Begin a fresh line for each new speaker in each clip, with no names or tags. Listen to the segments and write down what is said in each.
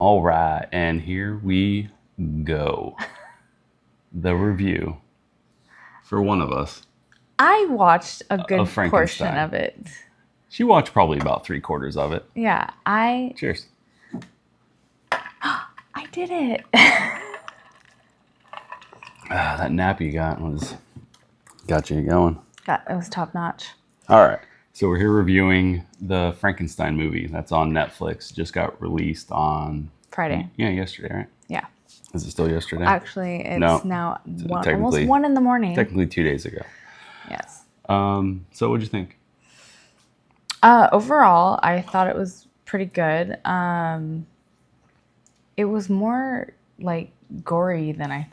All right, and here we go. The review for one of us
I watched a good
of Frankenstein.
portion of it.
She watched probably about 3/4 of it.
Yeah,
Cheers.
I did it.
That nap you got got you going.
It was top notch.
All right, so we're here reviewing the Frankenstein movie that's on Netflix. Just got released on
Friday.
Yeah, yesterday, right?
Yeah.
Is it still yesterday?
Actually, it's
No.
now almost
technically-
1 in the morning.
Technically 2 days ago.
Yes.
So what'd you think?
Overall, I thought it was pretty good. It was more like gory than I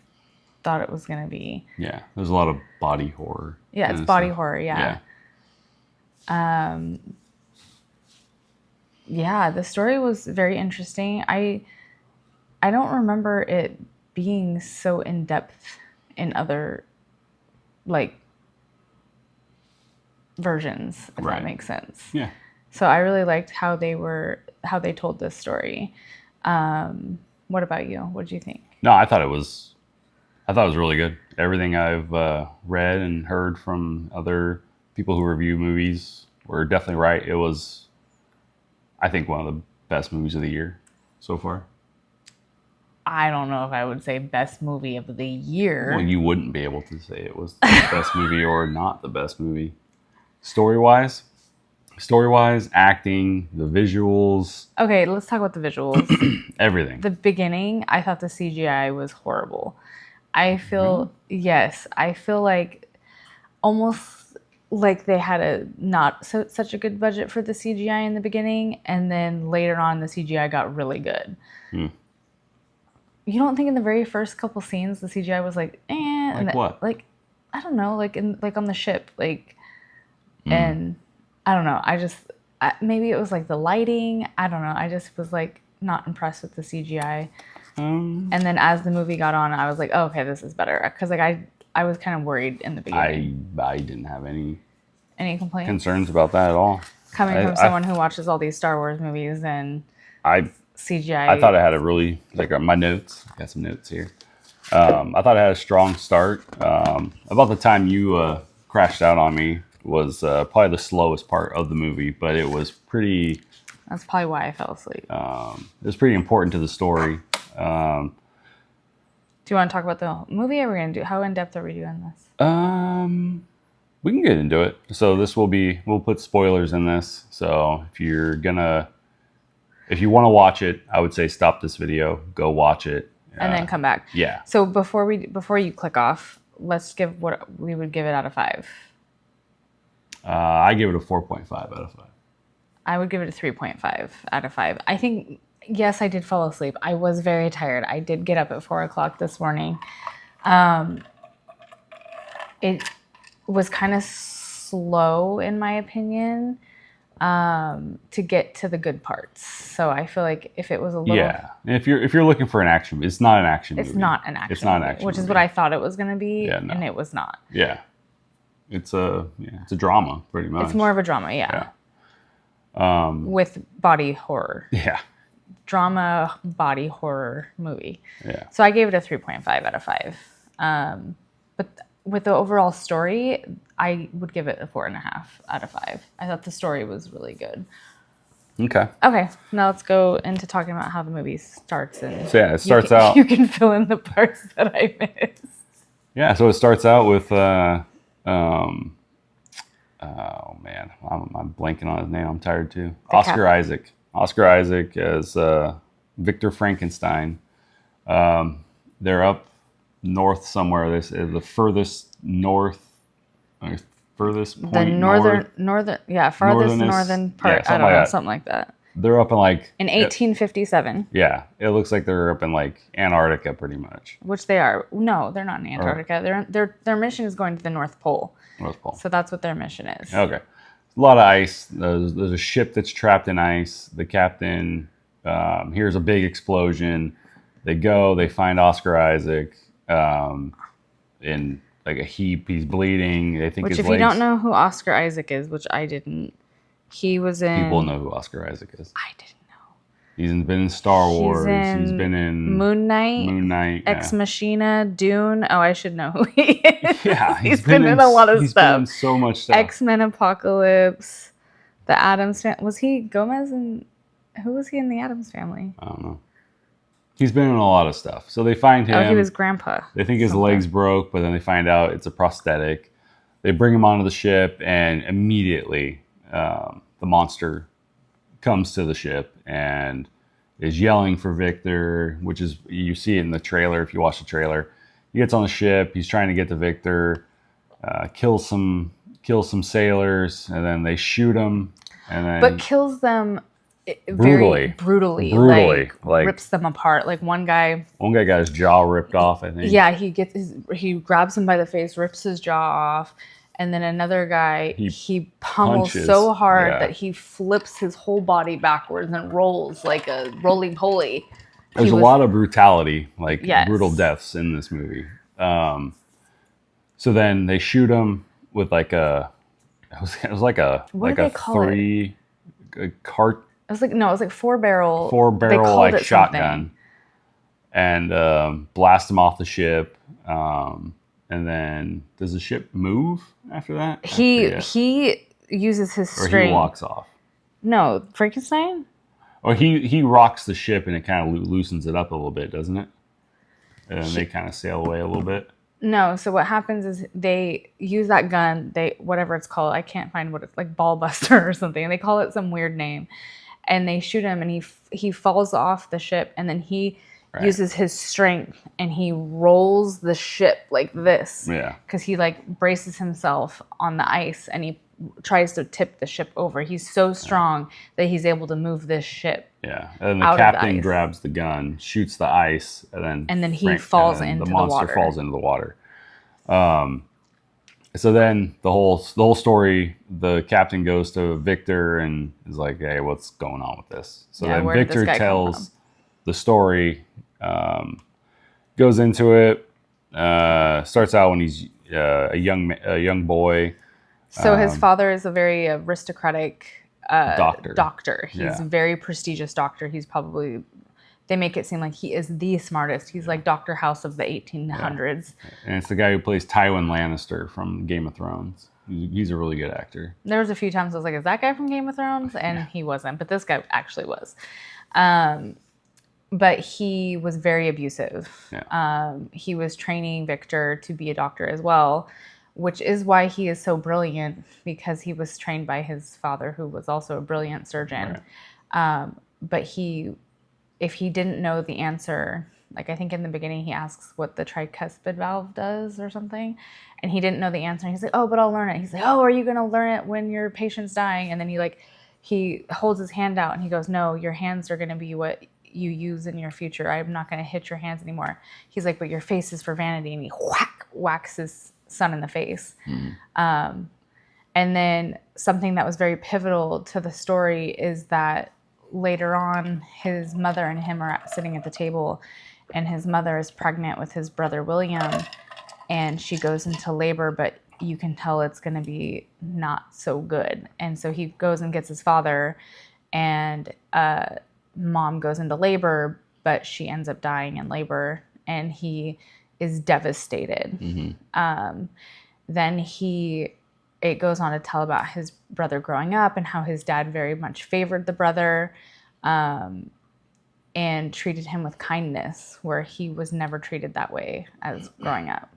thought it was gonna be.
Yeah, there's a lot of body horror.
Yeah, it's body horror. Yeah. Yeah, the story was very interesting. I don't remember it being so in depth in other like versions, if
Right.
that makes sense.
Yeah.
So I really liked how they told this story. What about you? What did you think?
No, I thought it was really good. Everything I've read and heard from other people who review movies were definitely right. It was, I think, one of the best movies of the year so far.
I don't know if I would say best movie of the year.
Well, you wouldn't be able to say it was the best movie or not the best movie. Story-wise, acting, the visuals.
Okay, let's talk about the visuals.
Everything.
The beginning, I thought the CGI was horrible. I feel like almost like they had such a good budget for the CGI in the beginning, and then later on the CGI got really good. You don't think in the very first couple scenes the CGI was like, eh?
Like what?
Like, I don't know, like on the ship, like, and I don't know. Maybe it was like the lighting. I don't know. I just was like not impressed with the CGI. And then as the movie got on, I was like, oh, okay, this is better. Because like I was kind of worried in the beginning.
I didn't have any
complaints?
concerns about that at all.
Coming from someone who watches all these Star Wars movies and CGI.
I thought it had a really, like my notes. I got some notes here. I thought it had a strong start. About the time you crashed out on me was probably the slowest part of the movie, but it was pretty.
That's probably why I fell asleep.
It was pretty important to the story.
Do you want to talk about the movie? Or are we gonna how in depth are we doing this?
We can get into it. So we'll put spoilers in this. So if you want to watch it, I would say stop this video, go watch it,
and then come back.
Yeah.
So before you click off, let's give what we would give it out of 5.
I give it a 4.5 out of 5.
I would give it a 3.5 out of 5. I think, yes, I did fall asleep. I was very tired. I did get up at 4 o'clock this morning. It was kind of slow, in my opinion, to get to the good parts. So I feel like if it was a little...
Yeah. If you're looking for an action, it's not an action movie.
It's not an action
It's not an
movie,
action
which is
movie.
what I thought it was going to be,
Yeah, no.
and it was not.
Yeah. It's a drama, pretty much.
It's more of a drama, yeah. With body horror.
Yeah.
Drama, body horror movie.
Yeah.
So I gave it a 3.5 out of 5. But with the overall story, I would give it a 4.5 out of 5. I thought the story was really good.
Okay.
Okay, now let's go into talking about how the movie starts. And
So yeah, it starts out.
You can fill in the parts that I missed.
Yeah, so it starts out with oh man, I'm blanking on his name. I'm tired too. Oscar Isaac. Oscar Isaac as Victor Frankenstein. They're up north somewhere. This is the furthest north, furthest point.
The northern, yeah, farthest northern part.
Yeah,
I don't know,
like
something like that.
They're up in like
in 1857.
Yeah, it looks like they're up in like Antarctica, pretty much.
Which they are. No, they're not in Antarctica. Their mission is going to the North Pole.
North Pole.
So that's what their mission is.
Okay. A lot of ice. There's a ship that's trapped in ice. The captain hears a big explosion. They find Oscar Isaac in like a heap. He's bleeding. They think
Which,
his
if
legs...
you don't know who Oscar Isaac is, which I didn't, he was in...
People know who Oscar Isaac is.
I didn't know.
He's been in Star
He's
Wars.
in
He's been in
Moon Knight,
Moon Knight.
Ex
Yeah.
Machina, Dune. Oh, I should know who he is.
Yeah,
He's been in a lot of
he's been in
stuff.
so much stuff.
X-Men Apocalypse, the Addams Family. Was he Gomez and who was he in the Addams Family?
I don't know. He's been in a lot of stuff. So they find him.
Oh, he was Grandpa.
They think his
something.
legs broke, but then they find out it's a prosthetic. They bring him onto the ship, and immediately the monster comes to the ship and is yelling for Victor, which is, you see it in the trailer if you watch the trailer. He gets on the ship, he's trying to get to Victor, kills some sailors, and then they shoot him, and then
But kills them
brutally.
very brutally.
Like
rips them apart. Like one guy
got his jaw ripped off, I think.
Yeah, he grabs him by the face, rips his jaw off, and then another guy he pummels
punches.
so hard
Yeah.
that he flips his whole body backwards and rolls like a roly poly.
There's a lot of brutality, like
Yes.
brutal deaths in this movie. So then they shoot him with like it was like a
What
like
do
a
they call it?
a cart
It was like four barrel
like
something.
shotgun, and blast him off the ship. And then does the ship move after that? I forget.
He uses his
Or
string.
he walks off.
No, Frankenstein?
Or he rocks the ship and it kind of loosens it up a little bit, doesn't it? And then they kind of sail away a little bit.
No, so what happens is they use that gun, whatever it's called, I can't find what it's like, ball buster or something. They call it some weird name. And they shoot him and he falls off the ship, and then he uses his strength and he rolls the ship like this.
Yeah.
Because he like braces himself on the ice and he tries to tip the ship over. He's so strong that he's able to move this ship.
Yeah, and the
out of
captain
the ice.
grabs the gun, shoots the ice, and then
he falls into
the
the
monster
water.
falls into the water. So then the whole story, the captain goes to Victor and is like, "Hey, what's going on with this?" So
Yeah,
then
where did this
Victor
guy come
tells
from?
the story, goes into it. Starts out when he's a young boy.
So his father is a very aristocratic
Doctor.
He's
Yeah.
a very prestigious doctor. He's probably, they make it seem like he is the smartest. He's like Dr. House of the 1800s.
And it's the guy who plays Tywin Lannister from Game of Thrones. He's a really good actor.
There was a few times I was like, is that guy from Game of Thrones? And he wasn't, but this guy actually was. But he was very abusive.
Yeah.
He was training Victor to be a doctor as well, which is why he is so brilliant, because he was trained by his father, who was also a brilliant surgeon.
Right.
But if he didn't know the answer, like I think in the beginning he asks what the tricuspid valve does or something, and he didn't know the answer. And he's like, "Oh, but I'll learn it." He's like, "Oh, are you going to learn it when your patient's dying?" And then he holds his hand out and he goes, "No, your hands are going to be what you use in your future. I'm not going to hit your hands anymore." He's like, "But your face is for vanity." And he whacks his son in the face. And then something that was very pivotal to the story is that later on, his mother and him are sitting at the table, and his mother is pregnant with his brother William, and she goes into labor, but you can tell it's going to be not so good. And so he goes and gets his father, and mom goes into labor, but she ends up dying in labor, and he is devastated. Then it goes on to tell about his brother growing up and how his dad very much favored the brother, and treated him with kindness, where he was never treated that way as growing up.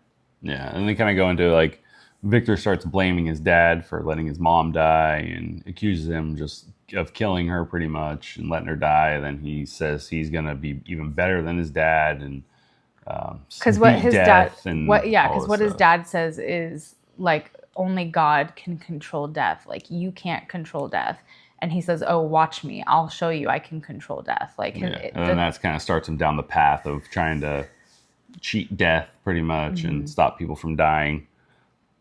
Yeah, and they kind of go into like Victor starts blaming his dad for letting his mom die and accuses him just of killing her pretty much and letting her die. And then he says he's gonna be even better than his dad, and
because what his dad says is like only God can control death. Like you can't control death. And he says, "Oh, watch me. I'll show you I can control death." Like,
and then that's kind of starts him down the path of trying to cheat death pretty much and stop people from dying.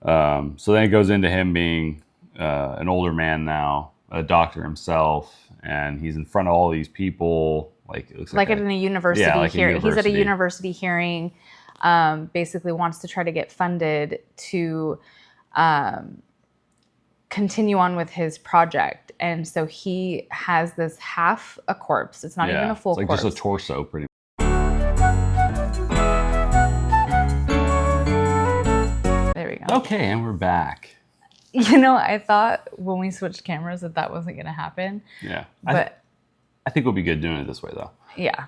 So then it goes into him being an older man now, a doctor himself, and he's in front of all these people. Like it looks like
at a university hearing. He's at a university hearing. Basically wants to try to get funded to continue on with his project. And so he has this half a corpse. It's not even a full
it's like
corpse.
just a torso, pretty
There we go.
Okay, and we're back.
You know, I thought when we switched cameras that wasn't going to happen.
Yeah.
But
I think we'll be good doing it this way, though.
yeah.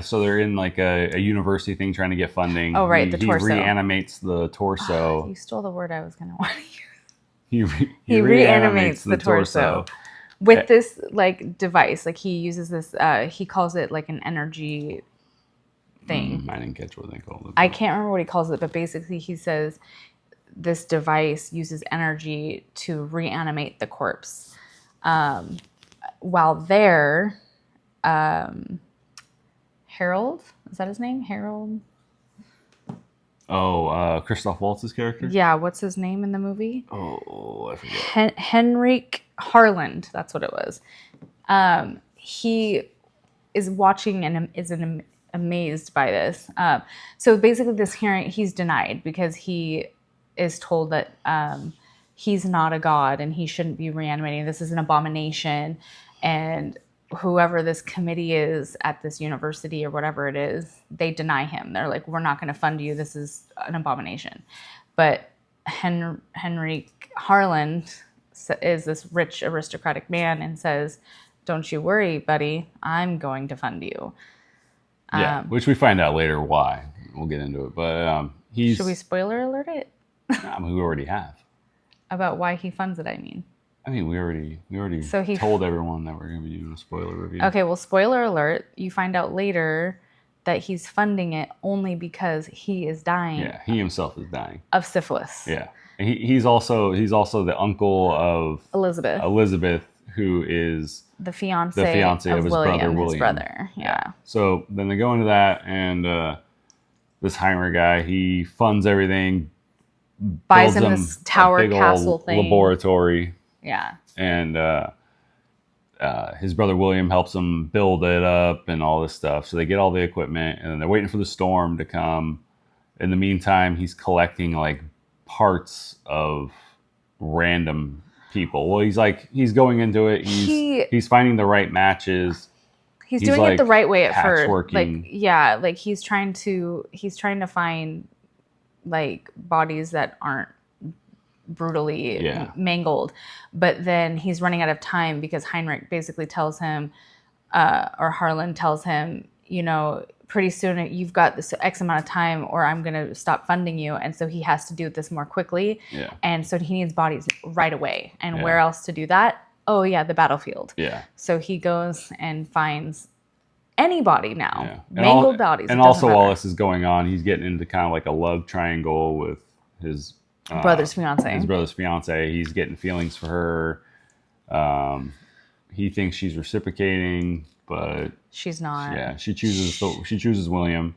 So they're in like a university thing trying to get funding.
Oh, right, the torso.
He reanimates the torso.
You stole the word I was going to want to
He
He reanimates the torso with this like device. Like he uses this, he calls it like an energy thing.
I didn't catch what they called it.
I can't remember what he calls it, but basically he says this device uses energy to reanimate the corpse. While there, Harold, is that his name? Harold?
Oh, Christoph Waltz's character?
Yeah, what's his name in the movie?
Oh, I forget.
Henrik Harland, that's what it was. He is watching and is amazed by this. So basically this hearing, he's denied because he is told that he's not a god and he shouldn't be reanimating. This is an abomination. And whoever this committee is at this university or whatever it is, they deny him. They're like, we're not going to fund you. This is an abomination. But Henrik Harland is this rich aristocratic man and says, don't you worry, buddy. I'm going to fund you.
Yeah, which we find out later why. We'll get into it. But
should we spoiler alert it?
I mean, we already have.
About why he funds it, I mean.
We already told everyone that we're going to be doing a spoiler review.
Okay, well, spoiler alert. You find out later that he's funding it only because he is dying.
Yeah, he himself is dying
of syphilis.
Yeah, and he's also the uncle of
Elizabeth,
who is
the fiance
of his brother William.
His brother, yeah.
So then they go into that, and this Heimer guy, he funds everything,
buys him this tower castle thing,
laboratory.
Yeah.
And his brother William helps him build it up and all this stuff. So they get all the equipment, and then they're waiting for the storm to come. In the meantime, he's collecting like parts of random people. Well, he's going into it. He's finding the right matches.
He's doing it the right way at first.
Patchworking.
Like he's trying to find like bodies that aren't brutally mangled, but then he's running out of time because Heinrich basically tells him, or Harlan tells him, pretty soon you've got this X amount of time or I'm going to stop funding you. And so he has to do this more quickly.
Yeah.
And so he needs bodies right away. And where else to do that? Oh yeah, the battlefield.
Yeah.
So he goes and finds anybody now.
Yeah.
Mangled bodies.
And also while this is going on, he's getting into kind of like a love triangle with his
brother's fiance.
His brother's fiance. He's getting feelings for her. He thinks she's reciprocating, but
she's not.
Yeah, she chooses William,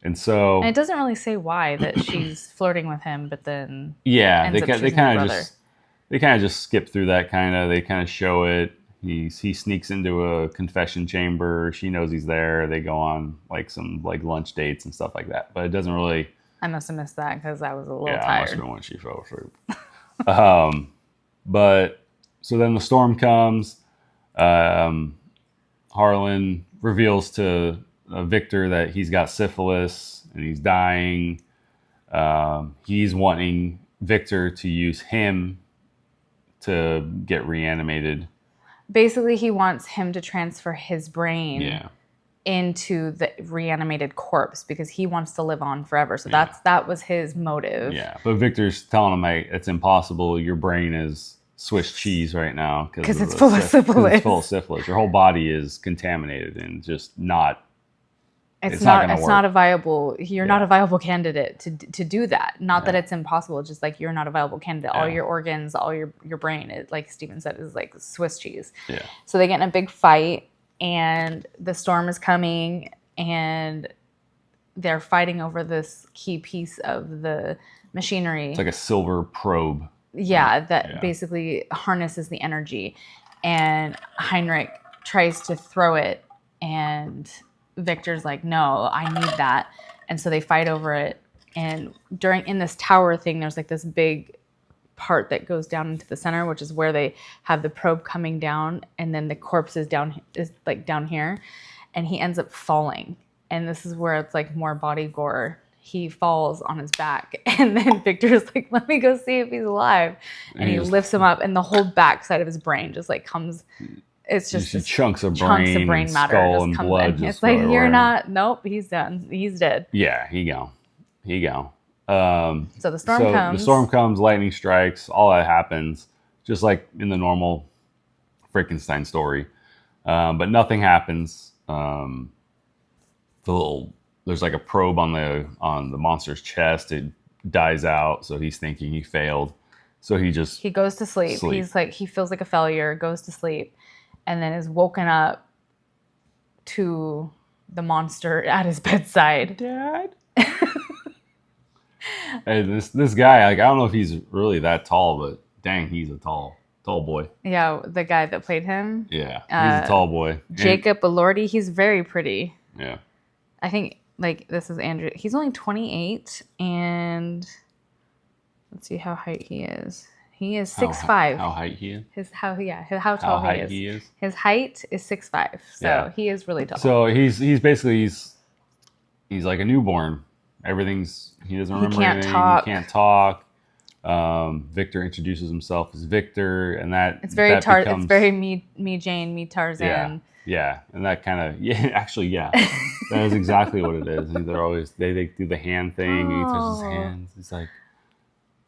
and it
doesn't really say why that she's flirting with him, but then
they kind of just skip through that. They kind of show it. He sneaks into a confession chamber. She knows he's there. They go on like some like lunch dates and stuff like that. But it doesn't really.
I must have missed that because I was a little tired.
I must have been when she fell asleep. But so then the storm comes. Harlan reveals to Victor that he's got syphilis and he's dying. He's wanting Victor to use him to get reanimated.
Basically, he wants him to transfer his brain into the reanimated corpse because he wants to live on forever. So that was his motive.
Yeah, but Victor's telling him, it's impossible. Your brain is Swiss cheese right now
because it's full of syphilis.
It's full of syphilis. Your whole body is contaminated and just not.
It's not a viable. You're not a viable candidate to do that. Not that it's impossible. It's just like you're not a viable candidate. All your organs, all your brain, like Steven said, is like Swiss cheese.
Yeah.
So they get in a big fight, and the storm is coming, and they're fighting over this key piece of the machinery.
It's like a silver probe.
Yeah, that basically harnesses the energy, and Heinrich tries to throw it, and Victor's like, no, I need that. And so they fight over it. And in this tower thing, there's like this big part that goes down into the center, which is where they have the probe coming down, and then the corpse is down here, and he ends up falling. And this is where it's like more body gore. He falls on his back, and then Victor's like, let me go see if he's alive. And he lifts him up, and the whole back side of his brain just like comes. It's just
chunks of brain matter, skull and blood. Just
it's like, you're not. Nope, he's done. He's dead.
Yeah, he gone.
So the storm comes.
The storm comes. Lightning strikes. All that happens, just like in the normal Frankenstein story. But nothing happens. There's like a probe on the monster's chest. It dies out, so he's thinking he failed. So he
goes to sleep. He's like, he feels like a failure, goes to sleep, and then is woken up to the monster at his bedside.
Dad. Hey, this guy, like, I don't know if he's really that tall, but dang, he's a tall boy.
Yeah, the guy that played him.
Yeah, he's a tall boy.
Jacob Elordi, he's very pretty.
Yeah.
I think, like, this is Andrew. He's only 28, and let's see how height he is. He is 6'5".
How height he is?
How tall he is. His height is 6'5", so he is really tall.
So he's basically he's like a newborn. He doesn't remember anything. He can't talk. Victor introduces himself as Victor, and
it's very it's very me Jane, me Tarzan.
Yeah, and that kind of that is exactly what it is. And they're always they do the hand thing. And he touches his hands. It's like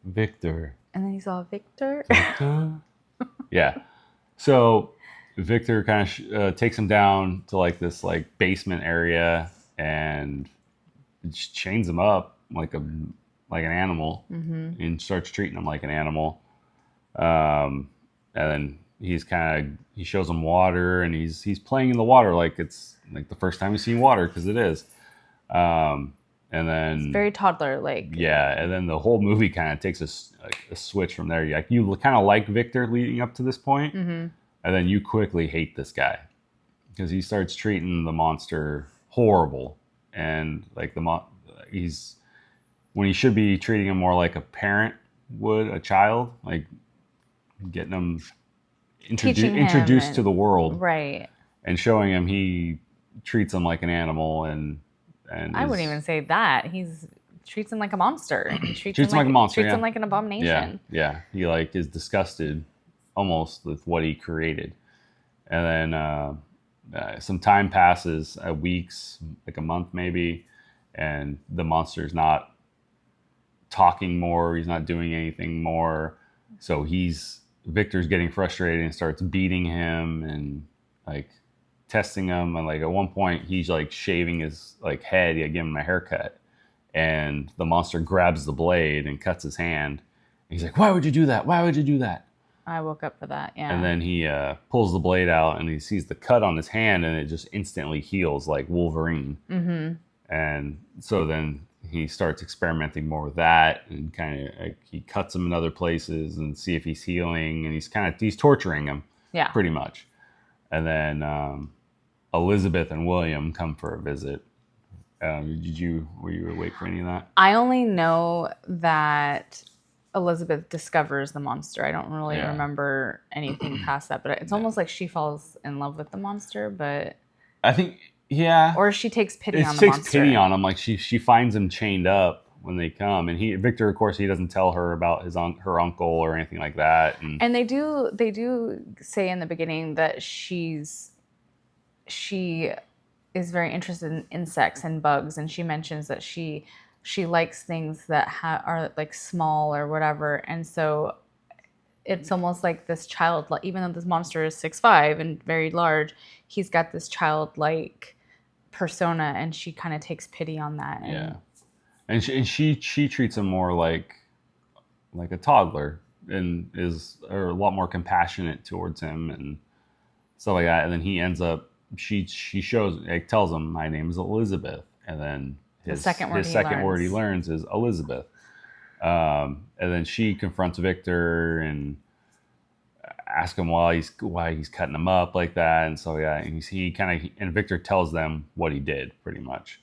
Victor,
and then he's all Victor.
Yeah. So Victor kind of takes him down to like this like basement area and just chains him up like an animal, and starts treating him like an animal. And then he shows him water, and he's playing in the water like it's like the first time he's seen water, because it is. And then
it's very toddler like.
Yeah, and then the whole movie kind of takes a switch from there. You kind of like Victor leading up to this point, and then you quickly hate this guy because he starts treating the monster horrible, and like he's when he should be treating him more like a parent would a child, like getting him introduced to the world,
right,
and showing him he treats him like an animal, and
I wouldn't even say that. Treats him like a monster. He treats him
like a monster.
Treats him like an abomination.
Yeah. He like is disgusted almost with what he created, and then some time passes, weeks, like a month maybe, and the monster's not talking more. He's not doing anything more. So Victor's getting frustrated and starts beating him and like testing him, and like at one point he's like shaving his like head, give him a haircut, and the monster grabs the blade and cuts his hand. And he's like, why would you do that?
I woke up for that. Yeah.
And then he pulls the blade out, and he sees the cut on his hand, and it just instantly heals like Wolverine. And so then he starts experimenting more with that, and kind of like he cuts him in other places and see if he's healing, and he's torturing him.
Yeah.
Pretty much. And then Elizabeth and William come for a visit. Were you awake for any of that?
I only know that Elizabeth discovers the monster. I don't really remember anything past that, but it's almost like she falls in love with the monster, but
I think, yeah.
Or she takes pity on the monster.
Takes pity on him. Like she finds him chained up when they come, and Victor, of course, he doesn't tell her about her uncle or anything like that.
And they do say in the beginning that she is very interested in insects and bugs, and she mentions that she likes things that are like small or whatever, and so it's almost like this child, even though this monster is 6'5" and very large, he's got this childlike persona, and she kind of takes pity on that.
And she treats him more like a toddler, and is a lot more compassionate towards him and stuff like that. And then he ends up, she tells him, my name is Elizabeth, and then his second word he learns is Elizabeth. And then she confronts Victor and asks him why he's cutting him up like that. And so and Victor tells them what he did pretty much.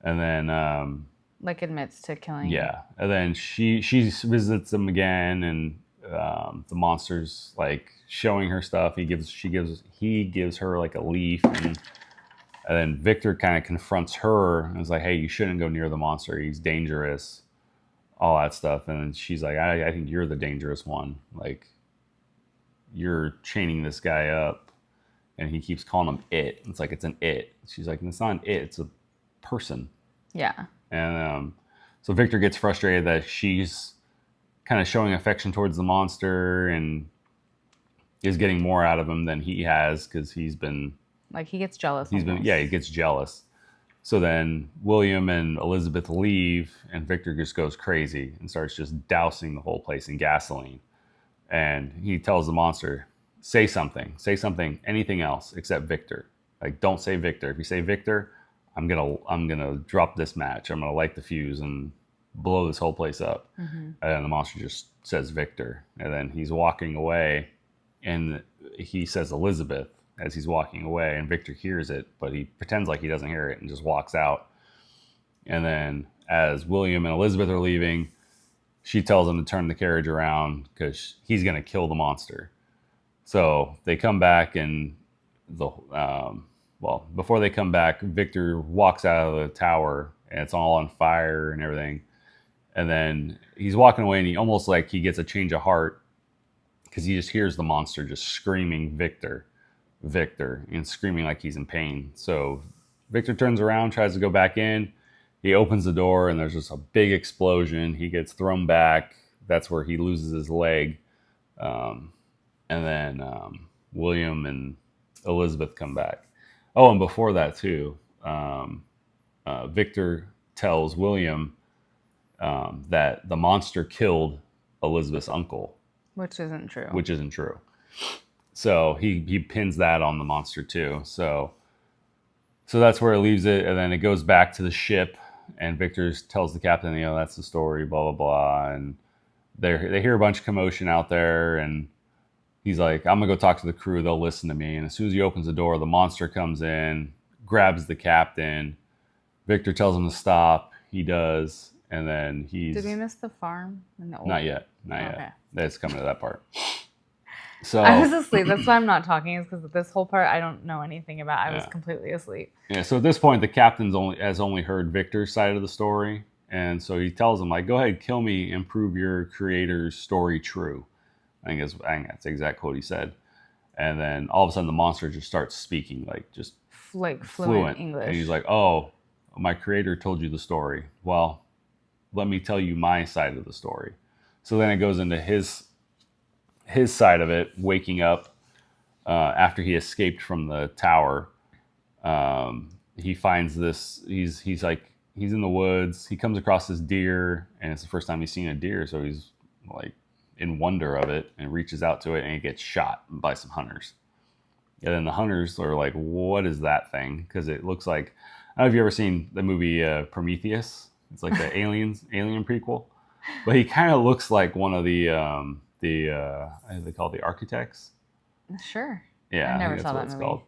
And then
like admits to killing.
Yeah. And then she visits him again, and the monster's like showing her stuff. He gives her like a leaf, and then Victor kind of confronts her and is like, "Hey, you shouldn't go near the monster. He's dangerous." All that stuff, and she's like, I think you're the dangerous one. Like, you're chaining this guy up, and he keeps calling him it. It's like it's an it. She's like, it's not an it. It's a person.
Yeah.
And so Victor gets frustrated that she's kind of showing affection towards the monster and is getting more out of him than he has because he's been
like he gets jealous.
He gets jealous. So then William and Elizabeth leave, and Victor just goes crazy and starts just dousing the whole place in gasoline. And he tells the monster, say something, anything else except Victor. Like, don't say Victor. If you say Victor, I'm gonna drop this match. I'm gonna light the fuse and blow this whole place up. Mm-hmm. And the monster just says Victor. And then he's walking away, and he says Elizabeth as he's walking away, and Victor hears it, but he pretends like he doesn't hear it and just walks out. And then as William and Elizabeth are leaving, she tells him to turn the carriage around because he's going to kill the monster. So they come back, and before they come back, Victor walks out of the tower, and it's all on fire and everything. And then he's walking away, and he almost like he gets a change of heart because he just hears the monster just screaming Victor, and screaming like he's in pain. So Victor turns around, tries to go back in. He opens the door, and there's just a big explosion. He gets thrown back. That's where he loses his leg. And then William and Elizabeth come back. Oh, and before that too, Victor tells William that the monster killed Elizabeth's uncle.
Which isn't true.
So he pins that on the monster too. So that's where it leaves it, and then it goes back to the ship, and Victor tells the captain, that's the story, blah blah blah, and they hear a bunch of commotion out there, and he's like, I'm gonna go talk to the crew. They'll listen to me. And as soon as he opens the door, the monster comes in, grabs the captain. Victor tells him to stop. He does, and then
Did we miss the farm?
Not yet. That's coming to that part. So
I was asleep. That's why I'm not talking, is because this whole part I don't know anything about. I was completely asleep.
Yeah, so at this point, the captain has only heard Victor's side of the story. And so he tells him, like, go ahead, kill me and prove your creator's story true. I think that's the exact quote he said. And then all of a sudden, the monster just starts speaking, like, just
like fluent English.
And he's like, oh, my creator told you the story. Well, let me tell you my side of the story. So then it goes into his side of it, waking up after he escaped from the tower. He finds this. He's in the woods. He comes across this deer, and it's the first time he's seen a deer, so he's like in wonder of it, and reaches out to it, and he gets shot by some hunters. And then the hunters are like, "What is that thing?" Because it looks like, I don't know if you ever seen the movie Prometheus. It's like the alien prequel, but he kind of looks like one of the they call the architects.
Sure.
Yeah,
I never saw that movie. Called.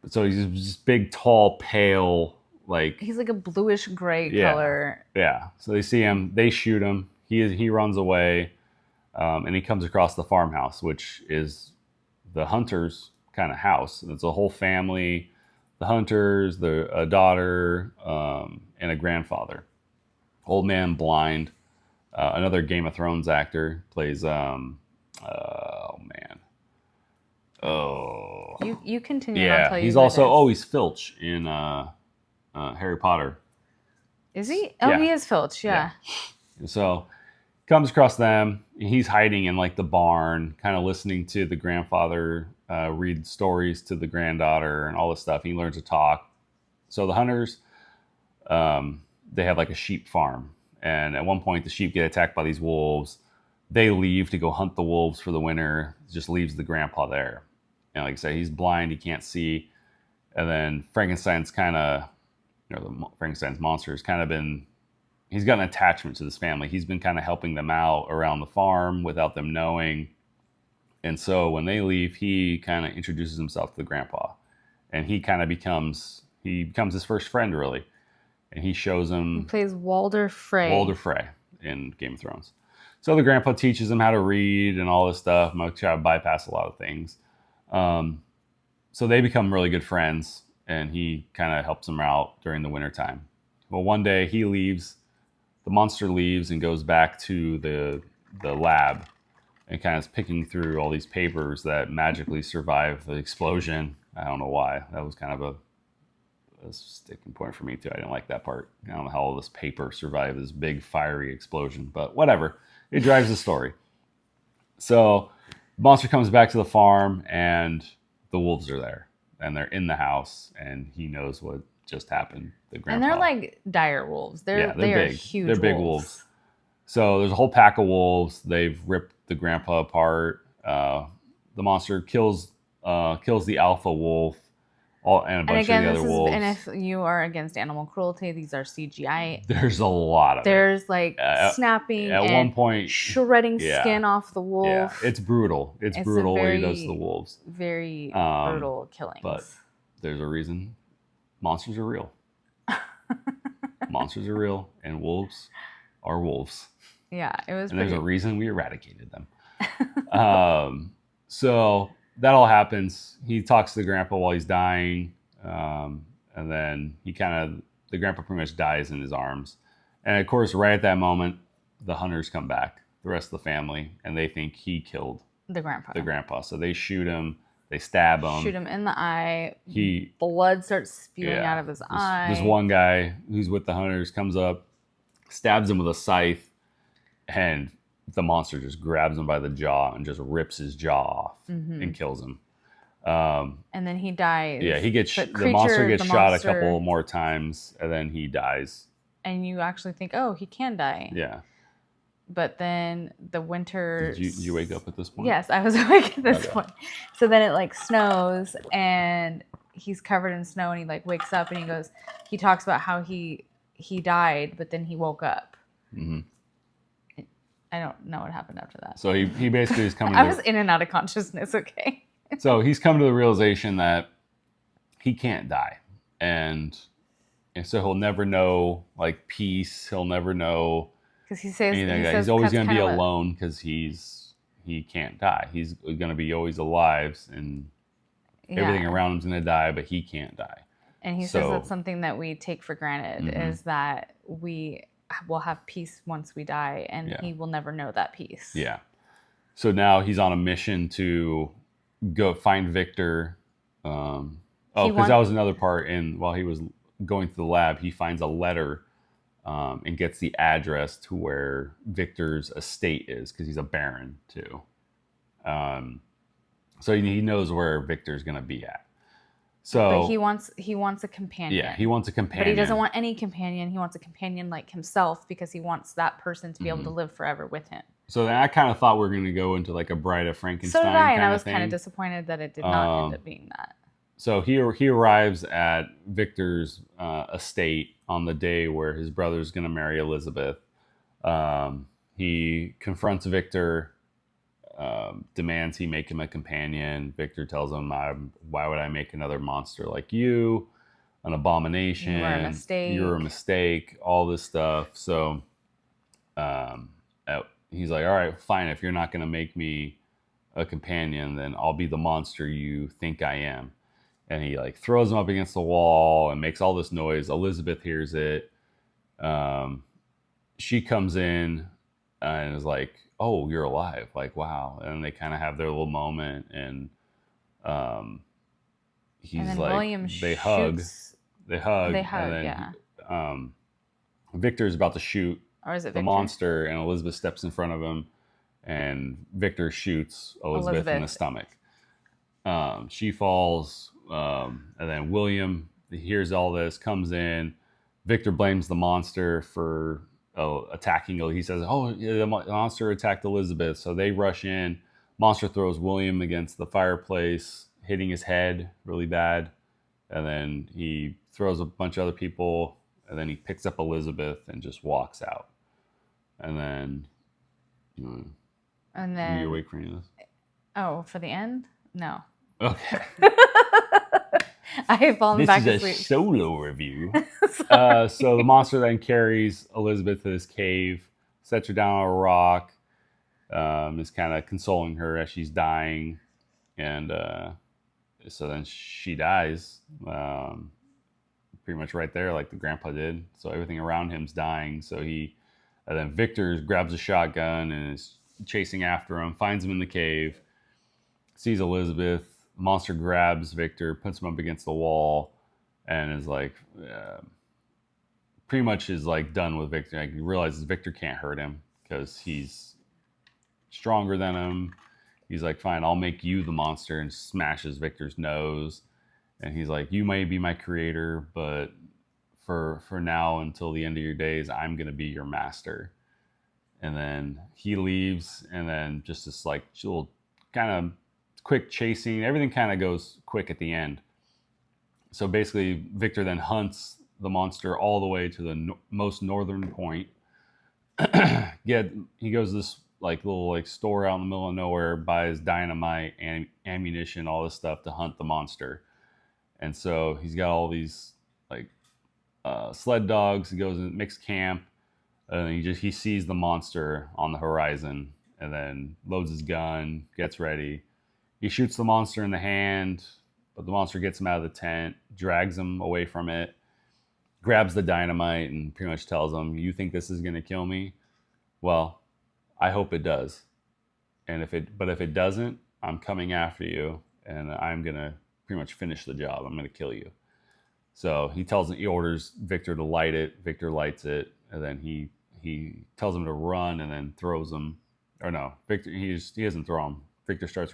So he's just big, tall, pale, like
he's like a bluish gray color.
Yeah. So they see him, they shoot him. He runs away, and he comes across the farmhouse, which is the hunter's kind of house. It's a whole family, the hunters, a daughter, and a grandfather. Old man, blind. Another Game of Thrones actor plays.
You continue.
Yeah,
I'll tell you
he's also he's Filch in Harry Potter.
Is he? Oh, yeah. He is Filch. Yeah.
So comes across them. He's hiding in like the barn, kind of listening to the grandfather read stories to the granddaughter and all this stuff. He learns to talk. So the hunters, they have like a sheep farm. And at one point, the sheep get attacked by these wolves. They leave to go hunt the wolves for the winter. Just leaves the grandpa there. And like I said, he's blind. He can't see. And then Frankenstein's kind of, Frankenstein's monster has kind of been, he's got an attachment to this family. He's been kind of helping them out around the farm without them knowing. And so when they leave, he kind of introduces himself to the grandpa. And he kind of becomes his first friend, really. And he shows him...
He plays Walder Frey.
Walder Frey in Game of Thrones. So the grandpa teaches him how to read and all this stuff. I'm going to try to bypass a lot of things. So they become really good friends, and he kind of helps him out during the wintertime. Well, one day he leaves, the monster leaves and goes back to the lab and kind of is picking through all these papers that magically survive the explosion. I don't know why. That was kind of a sticking point for me too. I didn't like that part. I don't know how all this paper survived this big fiery explosion, but whatever. It drives the story. So the monster comes back to the farm and the wolves are there and they're in the house and he knows what just happened. The grandpa.
And they're like dire wolves. They are
big.
huge.
They're big wolves. So there's a whole pack of wolves. They've ripped the grandpa apart. The monster kills the alpha wolf. And a bunch of the other wolves.
And if you are against animal cruelty, these are CGI.
There's a lot of
There's like snapping
at
and
one point,
shredding skin off the wolf.
Yeah, it's brutal. It's brutal what he does to the wolves.
Very brutal killings.
But there's a reason monsters are real. Monsters are real, and wolves are wolves.
Yeah, it was.
And there's a reason we eradicated them. So that all happens. He talks to the grandpa while he's dying, and then the grandpa pretty much dies in his arms. And of course, right at that moment, the hunters come back, the rest of the family, and they think he killed
the grandpa.
So they shoot him, they stab him.
Shoot him in the eye. Blood starts spewing out of his eye.
This one guy who's with the hunters comes up, stabs him with a scythe, and the monster just grabs him by the jaw and just rips his jaw off and kills him.
And then he dies.
Yeah, the monster gets shot a couple more times, and then he dies.
And you actually think, oh, he can die.
Yeah.
But then the winter...
Did you wake up at this point?
Yes, I was awake at this point. So then it like snows, and he's covered in snow, and he like wakes up, and he talks about how he died, but then he woke up. Mm-hmm. I don't know what happened after that.
So he basically is coming.
I was in and out of consciousness. Okay.
So he's come to the realization that he can't die, and so he'll never know like peace. He'll never know
because he says
he's always going to be alone because he can't die. He's going to be always alive, and everything around him's going to die, but he can't die.
And he says that's something that we take for granted is that we will have peace once we die, and he will never know that peace.
Yeah. So now he's on a mission to go find Victor. Because that was another part. While he was going to the lab, he finds a letter and gets the address to where Victor's estate is, because he's a baron too. So he knows where Victor's going to be at. So
but he wants a companion.
Yeah, he wants a companion.
But he doesn't want any companion. He wants a companion like himself, because he wants that person to be able to live forever with him.
So then I kind of thought we were going to go into like a Bride of Frankenstein.
So did I, and I was kind of disappointed that it did not end up being that.
So he arrives at Victor's estate on the day where his brother's going to marry Elizabeth. He confronts Victor. Demands he make him a companion. Victor tells him, why would I make another monster like you? An abomination. You're a mistake. All this stuff. So he's like, all right, fine. If you're not going to make me a companion, then I'll be the monster you think I am. And he like throws him up against the wall and makes all this noise. Elizabeth hears it. She comes in and is like, oh, you're alive. Like, wow. And they kind of have their little moment, and he's like, William they hug, and then Victor's about to shoot the monster, and Elizabeth steps in front of him, and Victor shoots Elizabeth in the stomach. She falls, and then William hears all this, comes in. Victor blames the monster for attacking. He says, oh, the monster attacked Elizabeth. So they rush in. Monster throws William against the fireplace, hitting his head really bad. And then he throws a bunch of other people, and then he picks up Elizabeth and just walks out. And then, are you awake for any of this?
Oh, for the end? No.
Okay.
I have fallen back asleep.
This is a solo review. So the monster then carries Elizabeth to this cave, sets her down on a rock. is kind of consoling her as she's dying, and so then she dies, pretty much right there, like the grandpa did. So everything around him's dying. So and then Victor grabs a shotgun and is chasing after him, finds him in the cave, sees Elizabeth. The monster grabs Victor, puts him up against the wall, and is like, pretty much is like done with Victor. Like, he realizes Victor can't hurt him because he's stronger than him. He's like, fine, I'll make you the monster, and smashes Victor's nose. And he's like, you may be my creator, but for now, until the end of your days, I'm going to be your master. And then he leaves, and then just this like little kind of quick chasing. Everything kind of goes quick at the end. So basically, Victor then hunts the monster all the way to the most northern point. He goes to this like little like store out in the middle of nowhere, buys dynamite and ammunition, all this stuff to hunt the monster. And so he's got all these like sled dogs. He goes and makes camp, and he sees the monster on the horizon, and then loads his gun, gets ready. He shoots the monster in the hand, but the monster gets him out of the tent, drags him away from it, grabs the dynamite, and pretty much tells him, "You think this is going to kill me? Well, I hope it does. And if it doesn't, I'm coming after you, and I'm gonna pretty much finish the job. I'm gonna kill you." So he orders Victor to light it. Victor lights it, and then he tells him to run, and then throws him. Or no, Victor he doesn't throw him. Victor starts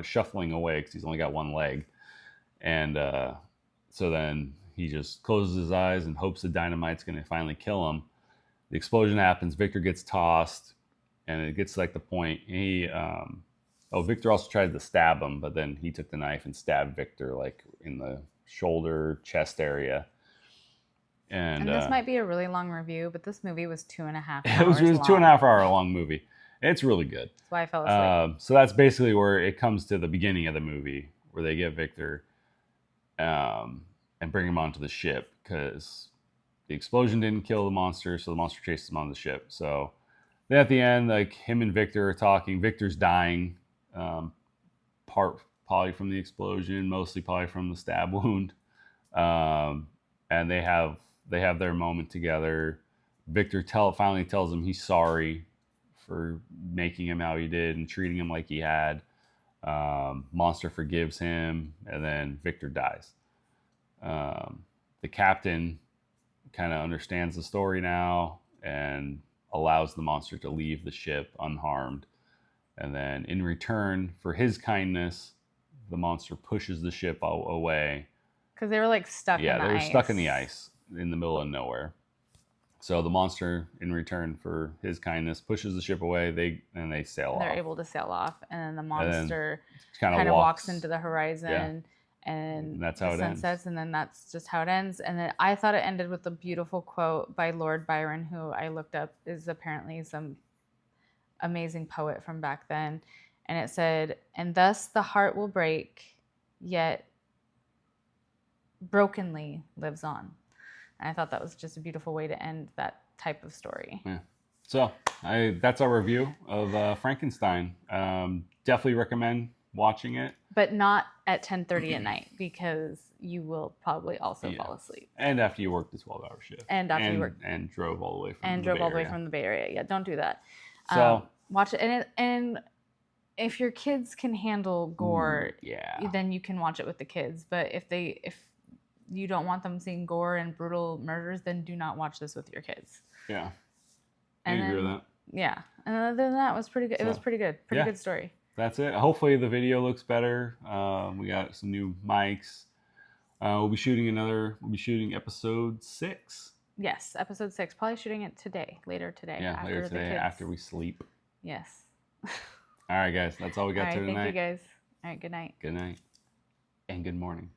shuffling away because he's only got one leg, and so then he just closes his eyes and hopes the dynamite's gonna finally kill him. The explosion happens. Victor gets tossed, and it gets like the point. Victor also tried to stab him, but then he took the knife and stabbed Victor like in the shoulder, chest area. And
this might be a really long review, but this movie was 2.5 hours
it was a
long.
2.5 hour long movie. It's really good.
That's why I fell asleep.
So that's basically where it comes to the beginning of the movie, where they get Victor and bring him onto the ship because the explosion didn't kill the monster, so the monster chases him on the ship. So then at the end, like him and Victor are talking. Victor's dying, part probably from the explosion, mostly probably from the stab wound. And they have their moment together. Victor finally tells him he's sorry for making him how he did and treating him like he had. Monster forgives him, and then Victor dies. The captain kind of understands the story now and allows the monster to leave the ship unharmed. And then in return for his kindness, the monster pushes the ship away.
Because they were like stuck in the ice.
Yeah, they were stuck in the ice in the middle of nowhere. So the monster, in return for his kindness, pushes the ship away. They sail off.
They're able to sail off. And then the monster
kind of
walks into the horizon.
Yeah.
And
that's how it ends.
Sunsets, and then that's just how it ends. And then I thought it ended with a beautiful quote by Lord Byron, who I looked up is apparently some amazing poet from back then. And it said, "And thus the heart will break, yet brokenly lives on." And I thought that was just a beautiful way to end that type of story.
Yeah. So that's our review of Frankenstein. Definitely recommend watching it,
but not at 10:30 at night, because you will probably also fall asleep.
And after you worked the 12-hour shift.
And after you worked
and drove all the way
from the Bay Area. Yeah, don't do that.
So
watch it, and if your kids can handle gore, then you can watch it with the kids. But if you don't want them seeing gore and brutal murders, then do not watch this with your kids.
Yeah. I agree with that.
Yeah. And other than that, it was pretty good. It was pretty good. Pretty good story.
That's it. Hopefully the video looks better. We got some new mics. We'll be shooting episode 6.
Yes, episode 6. Probably shooting it later today.
Yeah, later today after we sleep.
Yes.
All right, guys. That's all we got tonight.
Thank you, guys. All right, good night.
Good night. And good morning.